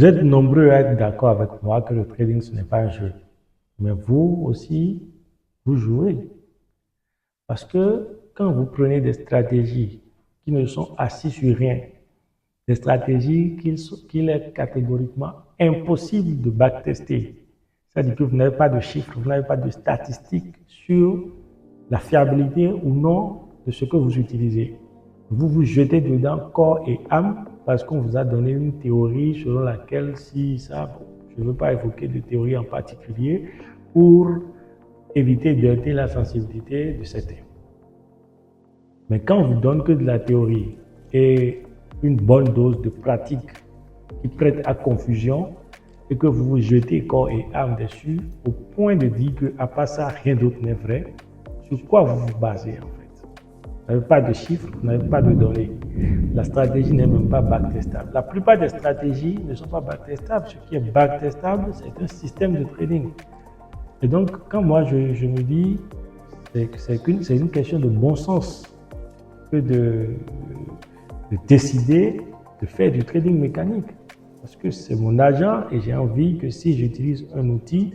Vous êtes nombreux à être d'accord avec moi que le trading, ce n'est pas un jeu. Mais vous aussi, vous jouez. Parce que quand vous prenez des stratégies qui ne sont assises sur rien, des stratégies qu'il est catégoriquement impossible de backtester, c'est-à-dire que vous n'avez pas de chiffres, vous n'avez pas de statistiques sur la fiabilité ou non de ce que vous utilisez. Vous vous jetez dedans corps et âme parce qu'on vous a donné une théorie selon laquelle si ça, je ne veux pas évoquer de théorie en particulier pour éviter d'heurter la sensibilité de certains. Mais quand on vous donne que de la théorie et une bonne dose de pratique qui prête à confusion et que vous vous jetez corps et âme dessus au point de dire qu'à part ça, rien d'autre n'est vrai, sur quoi vous vous basez en fait? Vous n'avez pas de chiffres, vous n'avez pas de données. La stratégie n'est même pas backtestable. La plupart des stratégies ne sont pas backtestables. Ce qui est backtestable, c'est un système de trading. Et donc, quand moi je me dis que c'est une question de bon sens que de décider de faire du trading mécanique. Parce que c'est mon argent et j'ai envie que si j'utilise un outil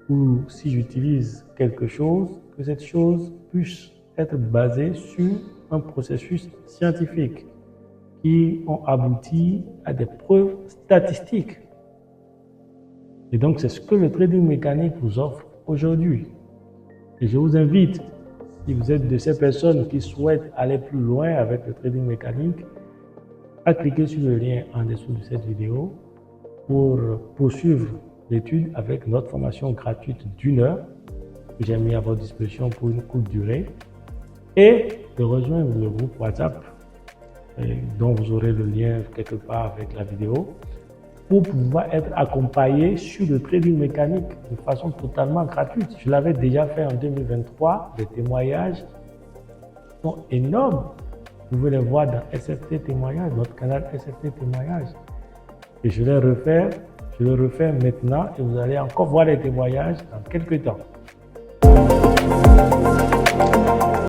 ou si j'utilise quelque chose, que cette chose puisse être basée sur un processus scientifique qui ont abouti à des preuves statistiques. Et donc, c'est ce que le trading mécanique vous offre aujourd'hui. Et je vous invite, si vous êtes de ces personnes qui souhaitent aller plus loin avec le trading mécanique, à cliquer sur le lien en dessous de cette vidéo pour poursuivre l'étude avec notre formation gratuite d'1 heure que j'ai mis à votre disposition pour une courte durée et de rejoindre le groupe WhatsApp dont vous aurez le lien quelque part avec la vidéo pour pouvoir être accompagné sur le trading mécanique de façon totalement gratuite. Je l'avais déjà fait en 2023, les témoignages sont énormes. Vous pouvez les voir dans SFT Témoignages, notre canal SFT Témoignages. Et je le refais maintenant et vous allez encore voir les témoignages dans quelques temps.